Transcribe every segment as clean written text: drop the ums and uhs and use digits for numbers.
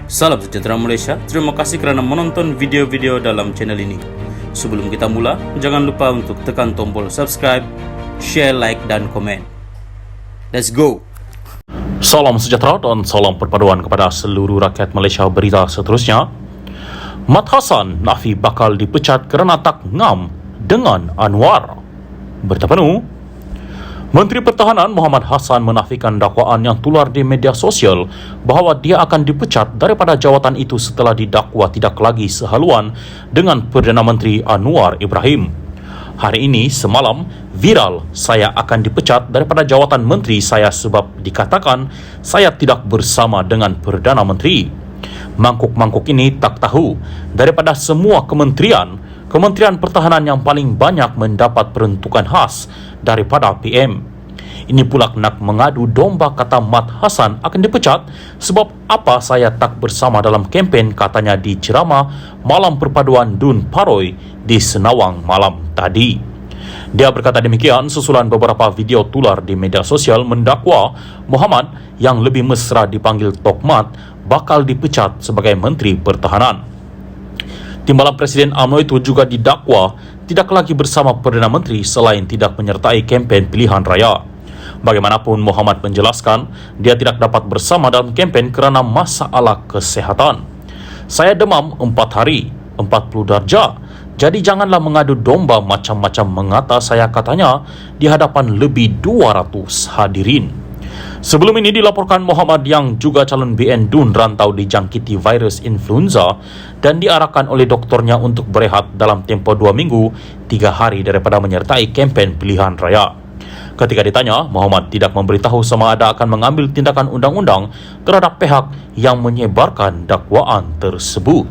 Salam sejahtera Malaysia, terima kasih kerana menonton video-video dalam channel ini. Sebelum kita mula, jangan lupa untuk tekan tombol subscribe, share, like dan komen. Let's go! Salam sejahtera dan salam perpaduan kepada seluruh rakyat Malaysia. Berita seterusnya, Mat Hassan nafi bakal dipecat kerana tak ngam dengan Anwar. Berita penuh, Menteri Pertahanan Muhammad Hassan menafikan dakwaan yang tular di media sosial bahawa dia akan dipecat daripada jawatan itu setelah didakwa tidak lagi sehaluan dengan Perdana Menteri Anwar Ibrahim. Hari ini semalam viral, saya akan dipecat daripada jawatan menteri saya sebab dikatakan saya tidak bersama dengan Perdana Menteri. Mangkuk-mangkuk ini tak tahu daripada semua Kementerian Pertahanan yang paling banyak mendapat peruntukan khas daripada PM. Ini pula nak mengadu domba kata Mat Hassan akan dipecat sebab apa saya tak bersama dalam kempen, katanya di ceramah Malam Perpaduan Dun Paroi di Senawang malam tadi. Dia berkata demikian susulan beberapa video tular di media sosial mendakwa Muhammad yang lebih mesra dipanggil Tok Mat bakal dipecat sebagai Menteri Pertahanan. Timbalan Presiden UMNO itu juga didakwa tidak lagi bersama Perdana Menteri selain tidak menyertai kempen pilihan raya. Bagaimanapun Muhammad menjelaskan dia tidak dapat bersama dalam kempen kerana masalah kesihatan. Saya demam 4 hari, 40 darjah. Jadi janganlah mengadu domba macam-macam mengata saya, katanya di hadapan lebih 200 hadirin. Sebelum ini dilaporkan Muhammad yang juga calon BN Dun rantau dijangkiti virus influenza dan diarahkan oleh doktornya untuk berehat dalam tempoh 2 minggu 3 hari daripada menyertai kempen pilihan raya. Ketika ditanya, Muhammad tidak memberitahu sama ada akan mengambil tindakan undang-undang terhadap pihak yang menyebarkan dakwaan tersebut.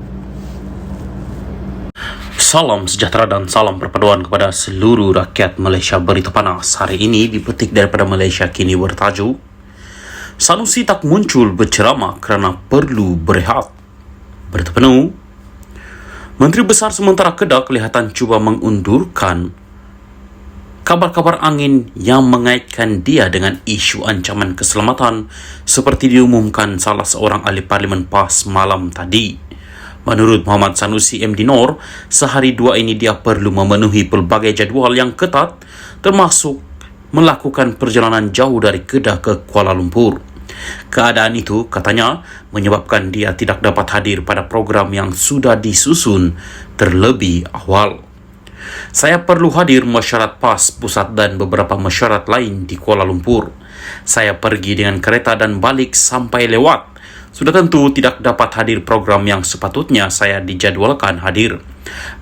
Salam sejahtera dan salam perpaduan kepada seluruh rakyat Malaysia. Berita panas hari ini dipetik daripada Malaysia Kini bertajuk Sanusi tak muncul berceramah kerana perlu berehat. Berita penuh, Menteri Besar sementara Kedah kelihatan cuba mengundurkan kabar-kabar angin yang mengaitkan dia dengan isu ancaman keselamatan seperti diumumkan salah seorang ahli Parlimen PAS malam tadi. Menurut Muhammad Sanusi MD Nor, sehari 2 ini dia perlu memenuhi pelbagai jadual yang ketat termasuk melakukan perjalanan jauh dari Kedah ke Kuala Lumpur. Keadaan itu, katanya, menyebabkan dia tidak dapat hadir pada program yang sudah disusun terlebih awal. Saya perlu hadir mesyuarat PAS Pusat dan beberapa mesyuarat lain di Kuala Lumpur. Saya pergi dengan kereta dan balik sampai lewat. Sudah tentu tidak dapat hadir program yang sepatutnya saya dijadualkan hadir.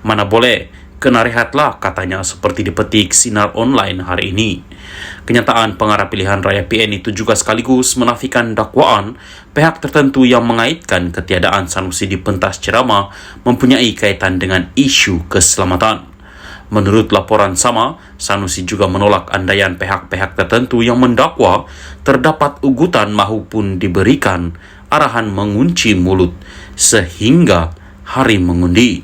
Mana boleh, kena rehatlah, katanya seperti dipetik Sinar Online hari ini. Kenyataan pengarah pilihan raya PN itu juga sekaligus menafikan dakwaan pihak tertentu yang mengaitkan ketiadaan Sanusi di pentas ceramah mempunyai kaitan dengan isu keselamatan. Menurut laporan sama, Sanusi juga menolak andaian pihak-pihak tertentu yang mendakwa terdapat ugutan mahupun diberikan arahan mengunci mulut sehingga hari mengundi.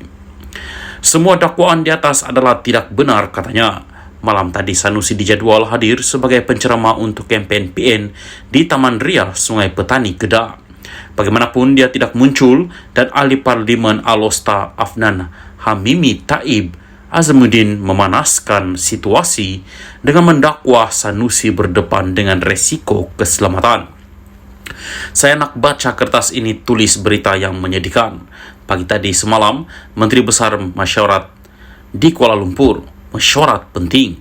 Semua dakwaan di atas adalah tidak benar, katanya. Malam tadi Sanusi dijadual hadir sebagai penceramah untuk kempen PN di Taman Ria Sungai Petani Kedah. Bagaimanapun dia tidak muncul dan ahli Parlimen Alosta Afnan Hamimi Taib Azamuddin memanaskan situasi dengan mendakwa Sanusi berdepan dengan resiko keselamatan. Saya nak baca kertas ini, tulis berita yang menyedihkan. Pagi tadi semalam, Menteri Besar Mesyuarat di Kuala Lumpur, mesyuarat penting.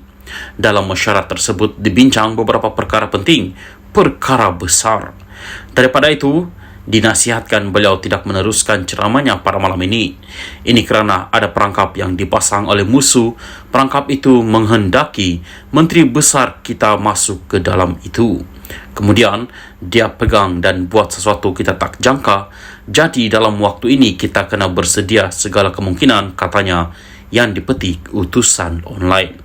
Dalam mesyuarat tersebut dibincang beberapa perkara penting, perkara besar. Daripada itu, dinasihatkan beliau tidak meneruskan ceramahnya pada malam ini. Ini kerana ada perangkap yang dipasang oleh musuh. Perangkap itu menghendaki Menteri Besar kita masuk ke dalam itu. Kemudian dia pegang dan buat sesuatu kita tak jangka. Jadi dalam waktu ini kita kena bersedia segala kemungkinan, katanya yang dipetik utusan online.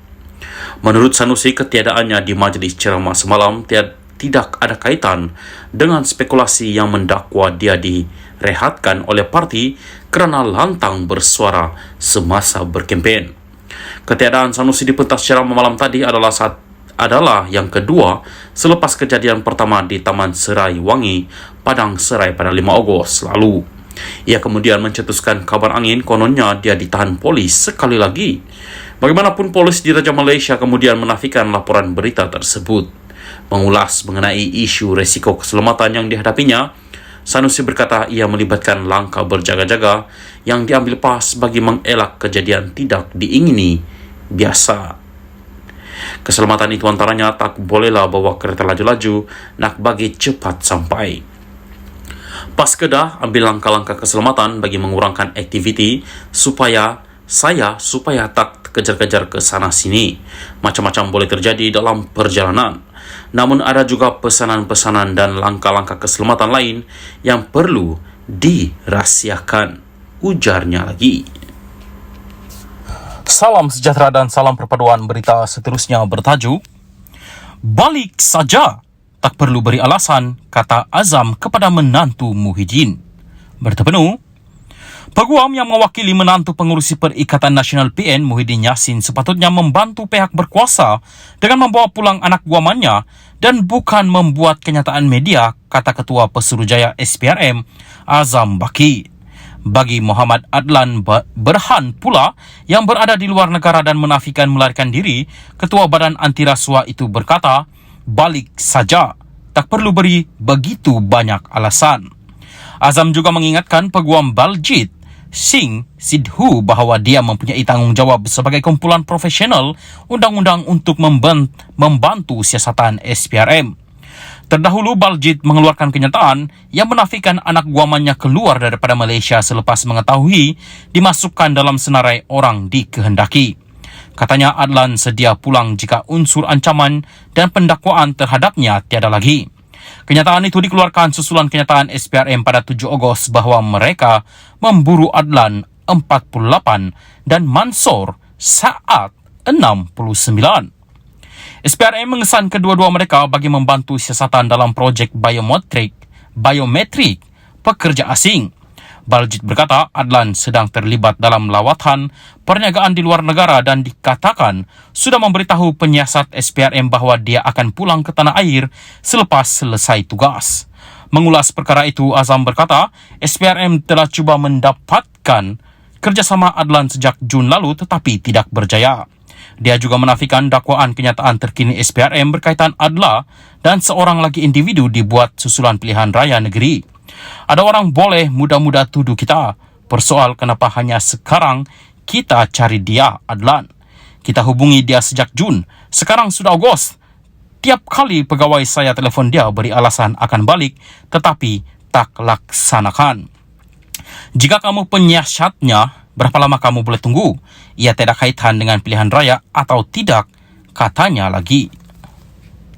Menurut Sanusi, ketiadaannya di majlis ceramah semalam tidak ada kaitan dengan spekulasi yang mendakwa dia direhatkan oleh parti kerana lantang bersuara semasa berkempen. Ketiadaan Sanusi di pentas ceramah malam tadi adalah adalah yang kedua selepas kejadian pertama di Taman Serai Wangi, Padang Serai pada 5 Ogos lalu. Ia kemudian mencetuskan kabar angin kononnya dia ditahan polis sekali lagi. Bagaimanapun polis di Raja Malaysia kemudian menafikan laporan berita tersebut. Mengulas mengenai isu resiko keselamatan yang dihadapinya, Sanusi berkata ia melibatkan langkah berjaga-jaga yang diambil PAS bagi mengelak kejadian tidak diingini biasa. Keselamatan itu antaranya tak bolehlah bawa kereta laju-laju nak bagi cepat sampai. PAS Kedah ambil langkah-langkah keselamatan bagi mengurangkan aktiviti supaya tak kejar-kejar ke sana sini. Macam-macam boleh terjadi dalam perjalanan. Namun ada juga pesanan-pesanan dan langkah-langkah keselamatan lain yang perlu dirahsiakan, ujarnya lagi. Salam sejahtera dan salam perpaduan. Berita seterusnya bertajuk Balik saja, tak perlu beri alasan, kata Azam kepada menantu Muhyiddin. Bertepenu, peguam yang mewakili menantu pengurusi Perikatan Nasional PN Muhyiddin Yassin sepatutnya membantu pihak berkuasa dengan membawa pulang anak guamannya dan bukan membuat kenyataan media, kata Ketua Pesuruhjaya SPRM Azam Baki. Bagi Muhammad Adlan Berhan pula yang berada di luar negara dan menafikan melarikan diri, Ketua Badan Anti Rasuah itu berkata, balik saja, tak perlu beri begitu banyak alasan. Azam juga mengingatkan Peguam Baljit Singh Sidhu bahawa dia mempunyai tanggungjawab sebagai kumpulan profesional undang-undang untuk membantu siasatan SPRM. Terdahulu, Baljit mengeluarkan kenyataan yang menafikan anak guamannya keluar daripada Malaysia selepas mengetahui dimasukkan dalam senarai orang dikehendaki. Katanya Adlan sedia pulang jika unsur ancaman dan pendakwaan terhadapnya tiada lagi. Kenyataan itu dikeluarkan susulan kenyataan SPRM pada 7 Ogos bahawa mereka memburu Adlan 48 dan Mansor Saat 69. SPRM mengesan kedua-dua mereka bagi membantu siasatan dalam projek biometrik pekerja asing. Baljit berkata Adlan sedang terlibat dalam lawatan perniagaan di luar negara dan dikatakan sudah memberitahu penyiasat SPRM bahawa dia akan pulang ke tanah air selepas selesai tugas. Mengulas perkara itu, Azam berkata SPRM telah cuba mendapatkan kerjasama Adlan sejak Jun lalu tetapi tidak berjaya. Dia juga menafikan dakwaan kenyataan terkini SPRM berkaitan Adla dan seorang lagi individu dibuat susulan pilihan raya negeri. Ada orang boleh mudah-mudah tuduh kita, persoal kenapa hanya sekarang kita cari dia, Adlan. Kita hubungi dia sejak Jun, sekarang sudah Ogos. Tiap kali pegawai saya telefon dia beri alasan akan balik, tetapi tak laksanakan. Jika kamu penyiasatnya, berapa lama kamu boleh tunggu? Ia tidak kaitan dengan pilihan raya atau tidak, katanya lagi.